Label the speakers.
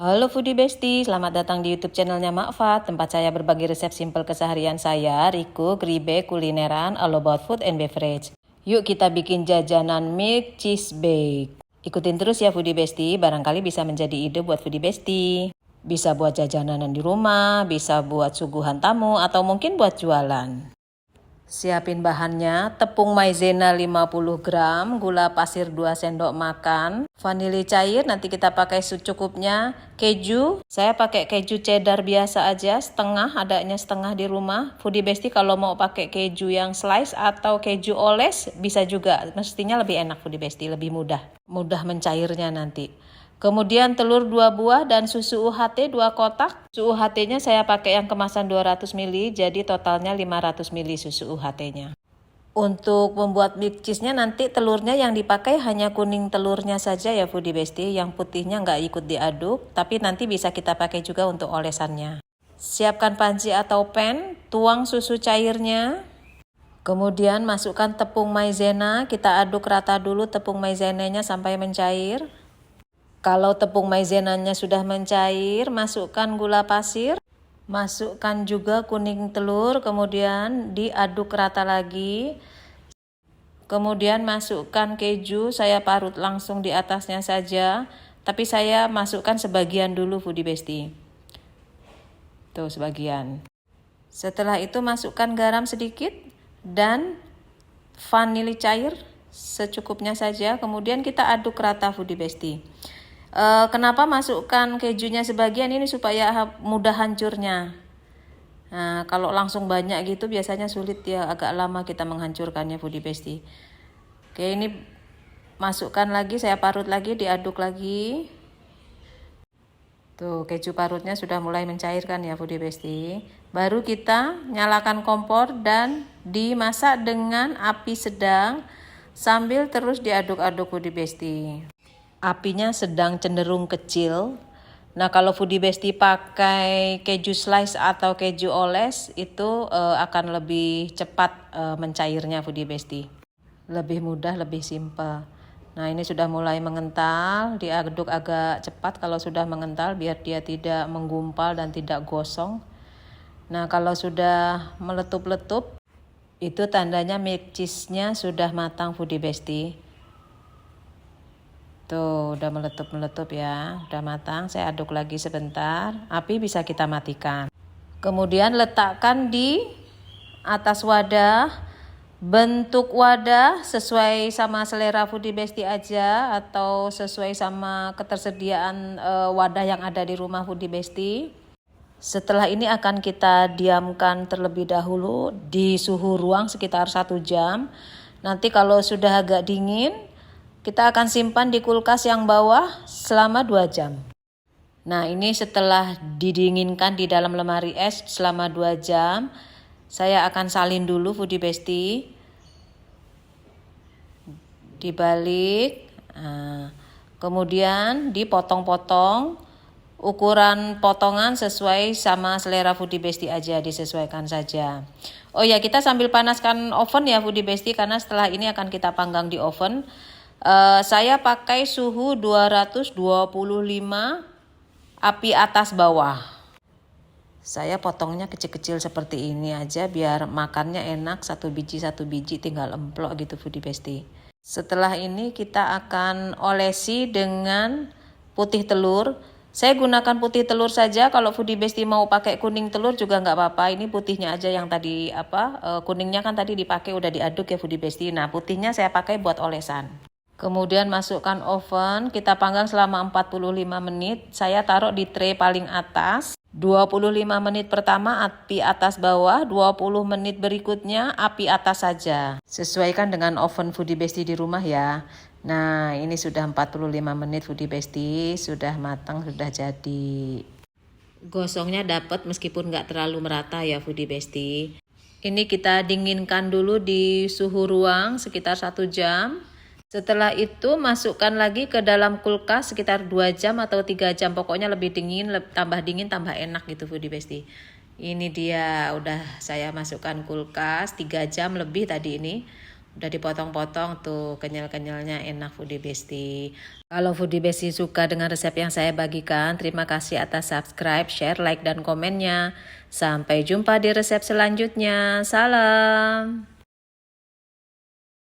Speaker 1: Halo Foodie Bestie, selamat datang di YouTube channelnya Makfat, tempat saya berbagi resep simpel keseharian saya, Riku, Gribe, kulineran, all about food and beverage. Yuk kita bikin jajanan milk cheese bake. Ikutin terus ya Foodie Bestie, barangkali bisa menjadi ide buat Foodie Bestie. Bisa buat jajanan di rumah, bisa buat suguhan tamu, atau mungkin buat jualan. Siapin bahannya, tepung maizena 50 gram, gula pasir 2 sendok makan, vanili cair nanti kita pakai secukupnya, keju, saya pakai keju cheddar biasa aja, setengah, adanya setengah di rumah. Foodie Bestie kalau mau pakai keju yang slice atau keju oles bisa juga, mestinya lebih enak Foodie Bestie, lebih mudah mencairnya nanti. Kemudian telur 2 buah dan susu UHT 2 kotak. Susu UHT-nya saya pakai yang kemasan 200 ml, jadi totalnya 500 ml susu UHT-nya. Untuk membuat milk cheese-nya nanti telurnya yang dipakai hanya kuning telurnya saja ya Foodie Bestie, yang putihnya nggak ikut diaduk, tapi nanti bisa kita pakai juga untuk olesannya. Siapkan panci atau pan, tuang susu cairnya. Kemudian masukkan tepung maizena, kita aduk rata dulu tepung maizenanya sampai mencair. Kalau tepung maizenanya sudah mencair, masukkan gula pasir, masukkan juga kuning telur, kemudian diaduk rata lagi. Kemudian masukkan keju, saya parut langsung di atasnya saja, tapi saya masukkan sebagian dulu Foodie Bestie. Tuh sebagian. Setelah itu masukkan garam sedikit dan vanili cair secukupnya saja, kemudian kita aduk rata Foodie Bestie. Kenapa masukkan kejunya sebagian ini supaya mudah hancurnya. Nah, kalau langsung banyak gitu biasanya sulit ya, agak lama kita menghancurkannya Foodie Bestie. Oke, ini masukkan lagi, saya parut lagi, diaduk lagi. Tuh, keju parutnya sudah mulai mencairkan ya Foodie Bestie. Baru kita nyalakan kompor dan dimasak dengan api sedang sambil terus diaduk-aduk Foodie Bestie. Apinya sedang cenderung kecil. Nah, kalau Foodie Bestie pakai keju slice atau keju oles itu akan lebih cepat mencairnya Foodie Bestie. Lebih mudah, lebih simpel. Nah, ini sudah mulai mengental, diaduk agak cepat kalau sudah mengental biar dia tidak menggumpal dan tidak gosong. Nah, kalau sudah meletup-letup itu tandanya milk cheese-nya sudah matang Foodie Bestie. Tuh, udah meletup-meletup ya, udah matang. Saya aduk lagi sebentar, api bisa kita matikan. Kemudian letakkan di atas wadah. Bentuk wadah sesuai sama selera Foodie Bestie aja atau sesuai sama ketersediaan wadah yang ada di rumah Foodie Bestie. Setelah ini akan kita diamkan terlebih dahulu di suhu ruang sekitar 1 jam. Nanti kalau sudah agak dingin, kita akan simpan di kulkas yang bawah selama 2 jam. Nah, ini setelah didinginkan di dalam lemari es selama 2 jam, saya akan salin dulu Foodie Bestie. Dibalik. Nah, kemudian dipotong-potong. Ukuran potongan sesuai sama selera Foodie Bestie aja, disesuaikan saja. Oh ya, kita sambil panaskan oven ya Foodie Bestie, karena setelah ini akan kita panggang di oven. Saya pakai suhu 225 api atas bawah. Saya potongnya kecil-kecil seperti ini aja biar makannya enak, satu biji tinggal emplok gitu Foodie Bestie. Setelah ini kita akan olesi dengan putih telur. Saya gunakan putih telur saja, kalau Foodie Bestie mau pakai kuning telur juga nggak apa-apa. Ini putihnya aja yang tadi kuningnya kan tadi dipakai udah diaduk ya Foodie Bestie. Nah, putihnya saya pakai buat olesan. Kemudian masukkan oven, kita panggang selama 45 menit. Saya taruh di tray paling atas. 25 menit pertama api atas bawah, 20 menit berikutnya api atas saja. Sesuaikan dengan oven Foodie Bestie di rumah ya. Nah, ini sudah 45 menit Foodie Bestie, sudah matang, sudah jadi. Gosongnya dapat meskipun nggak terlalu merata ya Foodie Bestie. Ini kita dinginkan dulu di suhu ruang sekitar 1 jam. Setelah itu masukkan lagi ke dalam kulkas sekitar 2 jam atau 3 jam. Pokoknya lebih dingin, tambah enak gitu Foodie Bestie. Ini dia udah saya masukkan kulkas 3 jam lebih tadi ini. Udah dipotong-potong tuh, kenyal-kenyalnya enak Foodie Besti. Kalau Foodie Besti suka dengan resep yang saya bagikan, terima kasih atas subscribe, share, like, dan komennya. Sampai jumpa di resep selanjutnya. Salam.